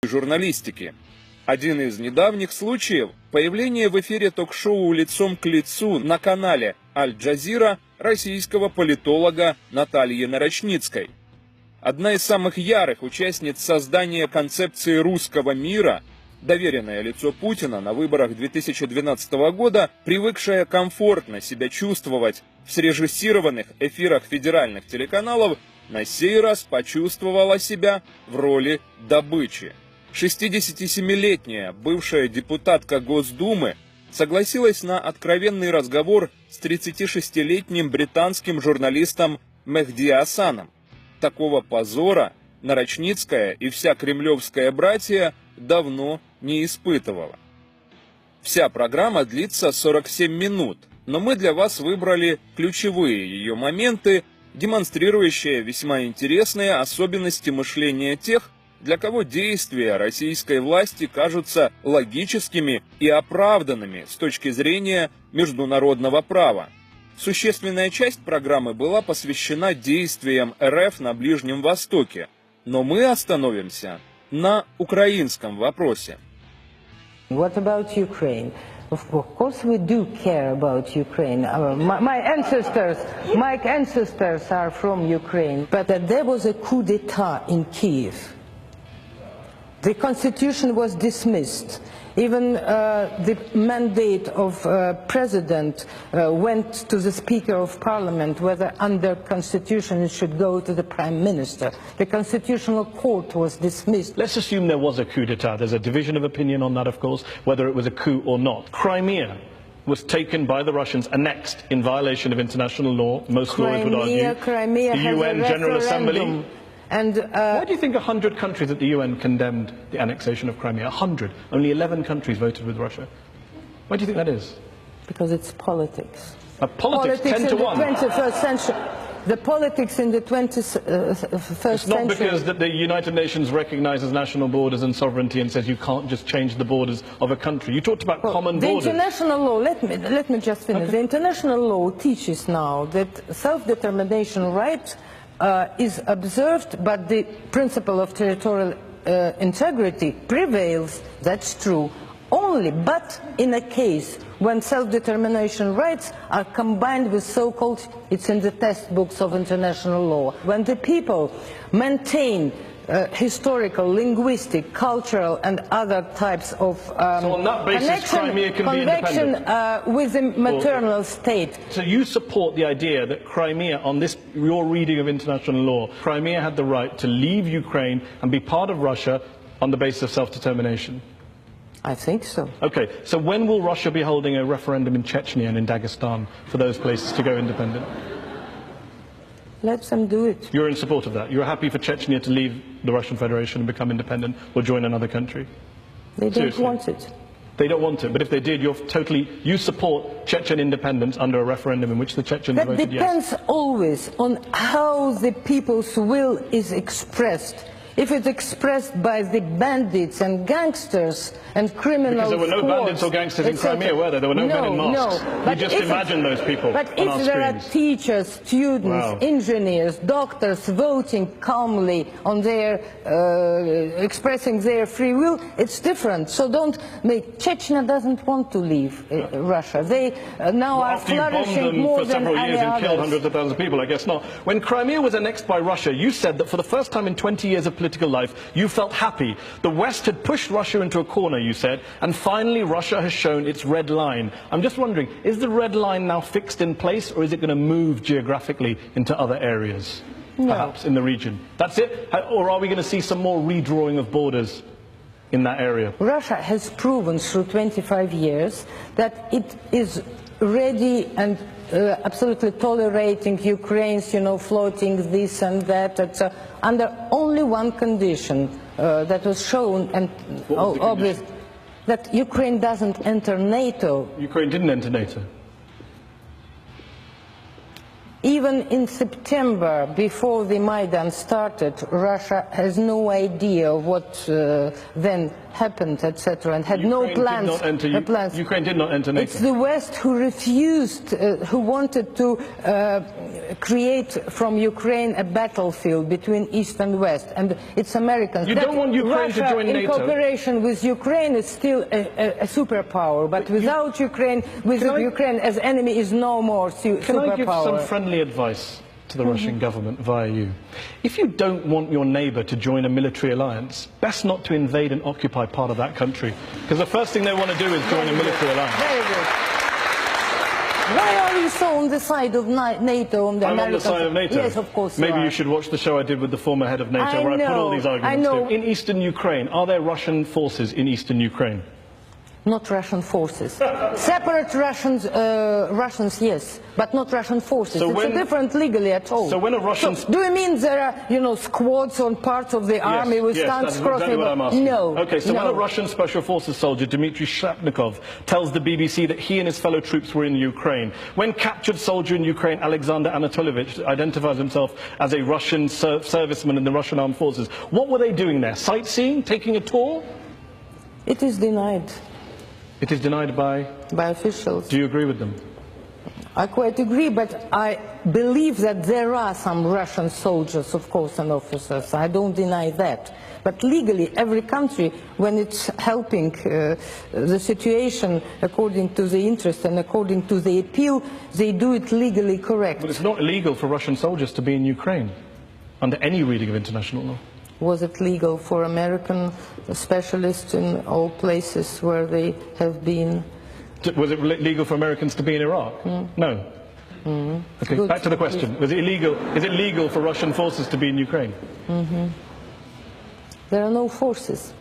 журналистики. Один из недавних случаев – появление в эфире ток-шоу «Лицом к лицу» на канале «Аль-Джазира» российского политолога Натальи Нарочницкой. Одна из самых ярых участниц создания концепции русского мира, доверенное лицо Путина на выборах 2012 года, привыкшая комфортно себя чувствовать в срежиссированных эфирах федеральных телеканалов, на сей раз почувствовала себя в роли добычи. 67-летняя бывшая депутатка Госдумы согласилась на откровенный разговор с 36-летним британским журналистом Мехди Асаном. Такого позора Нарочницкая и вся кремлевская братья давно не испытывала. Вся программа длится 47 минут, но мы для вас выбрали ключевые ее моменты, демонстрирующие весьма интересные особенности мышления тех, для кого действия российской власти кажутся логическими и оправданными с точки зрения международного права. Существенная часть программы была посвящена действиям РФ на Ближнем Востоке, но мы остановимся на украинском вопросе. What about Ukraine? Of course we do care about Ukraine. My ancestors are from Ukraine, but there was a coup d'etat in Kiev. The constitution was dismissed. Even the mandate of president went to the Speaker of Parliament, whether under constitution it should go to the Prime Minister. The Constitutional Court was dismissed. Let's assume there was a coup d'etat. There's a division of opinion on that, of course, whether it was a coup or not. Crimea was taken by the Russians, annexed in violation of international law. Most lawyers would argue. Crimea the UN General Assembly. And why do you think 100 countries at the UN condemned the annexation of Crimea? 100. Only 11 countries voted with Russia. Why do you think that is? Because it's politics. Politics 10 to 1. The 21st century. The politics in the 21st century. It's not because that the United Nations recognises national borders and sovereignty and says you can't just change the borders of a country. You talked about common borders. The international law, let me just finish. Okay. The international law teaches now that self-determination right is observed, but the principle of territorial integrity prevails. That's true. Only but in a case when self-determination rights are combined with so-called, it's in the textbooks of international law, when the people maintain historical, linguistic, cultural and other types of so on that basis, Crimea can be independent? With the maternal state. So you support the idea that Crimea, on this your reading of international law, Crimea had the right to leave Ukraine and be part of Russia on the basis of self-determination? I think so. Okay, so when will Russia be holding a referendum in Chechnya and in Dagestan for those places to go independent? Let them do it. You're in support of that? You're happy for Chechnya to leave the Russian Federation and become independent or join another country? They don't want it. They don't want it, but if they did, you support Chechen independence under a referendum in which the Chechens voted yes? That depends always on how the people's will is expressed. If it's expressed by the bandits and gangsters and criminals, because there were no bandits or gangsters in Crimea, were there? There were no men in masks. No, you just imagine those people But on if our there screens. are teachers, students, engineers, doctors voting calmly on their, expressing their free will, it's different. So don't make, Chechnya doesn't want to leave Russia. They now are flourishing more than any others. After you bombed them for several years and killed hundreds of thousands of people, I guess not. When Crimea was annexed by Russia, you said that for the first time in 20 years of political life, you felt happy. The West had pushed Russia into a corner, you said, and finally Russia has shown its red line. I'm just wondering, is the red line now fixed in place, or is it going to move geographically into other areas, perhaps in the region? That's it? Or are we going to see some more redrawing of borders in that area? Russia has proven through 25 years that it is ready and absolutely tolerating Ukraine's, floating this and that, under only one condition that was shown and obvious, that Ukraine doesn't enter NATO. Ukraine didn't enter NATO. Even in September, before the Maidan started, Russia has no idea what then happened, etc., and had no plans. Ukraine did not enter NATO. It's the West who refused, who wanted to create from Ukraine a battlefield between East and West, and it's Americans. You don't want Ukraine to join NATO. In cooperation with Ukraine is still a superpower, but without Ukraine, with Ukraine as enemy, is no more superpower. Can I give some friendly advice to the Russian government via you? If you don't want your neighbour to join a military alliance, best not to invade and occupy part of that country, because the first thing they want to do is join a military alliance. Very good. Why are you so on the side of NATO? On the I'm on the side of NATO? Yes, of course. Maybe you should watch the show I did with the former head of NATO, where I put all these arguments to. In eastern Ukraine, are there Russian forces in eastern Ukraine? Not Russian forces. Separate Russians, yes, but not Russian forces. So it's different legally at all. So when a Russian... do you mean there are, squads on parts of the army with tanks that's crossing? Exactly what I'm asking. No. Okay, so no. when a Russian Special Forces soldier, Dmitry Shlapnikov, tells the BBC that he and his fellow troops were in Ukraine, when captured soldier in Ukraine, Alexander Anatolovich, identifies himself as a Russian serviceman in the Russian armed forces, what were they doing there? Sightseeing? Taking a tour? It is denied. It is denied by officials. Do you agree with them? I quite agree, but I believe that there are some Russian soldiers, of course, and officers. I don't deny that. But legally, every country, when it's helping the situation according to the interest and according to the appeal, they do it legally correct. But it's not illegal for Russian soldiers to be in Ukraine, under any reading of international law. Was it legal for American specialists in all places where they have been? Was it legal for Americans to be in Iraq? No. Okay, good. Back to the question. Was it illegal? Is it legal for Russian forces to be in Ukraine? There are no forces.